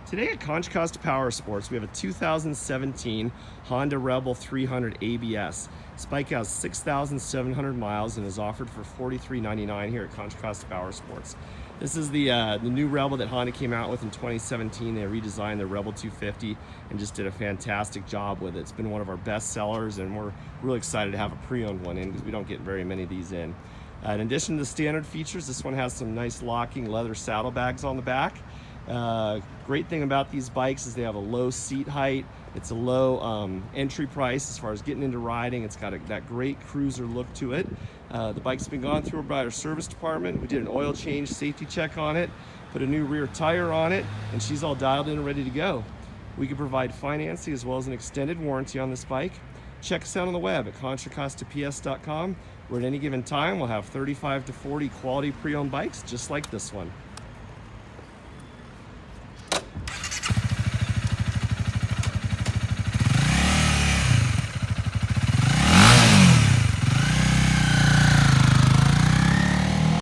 Today at Contra Costa Powersports, we have a 2017 Honda Rebel 300 ABS. This bike has 6,700 miles and is offered for $43.99 here at Contra Costa Powersports. This is the new Rebel that Honda came out with in 2017. They redesigned the Rebel 250 and just did a fantastic job with it. It's been one of our best sellers, and we're really excited to have a pre-owned one in because we don't get very many of these in. In addition to the standard features, this one has some nice locking leather saddlebags on the back. Great thing about these bikes is they have a low seat height. It's a low entry price as far as getting into riding. It's got that great cruiser look to it. The bike's been gone through by our service department. We did an oil change safety check on it, put a new rear tire on it, and she's all dialed in and ready to go. We can provide financing as well as an extended warranty on this bike. Check us out on the web at contracostaps.com, where at any given time we'll have 35 to 40 quality pre-owned bikes just like this one.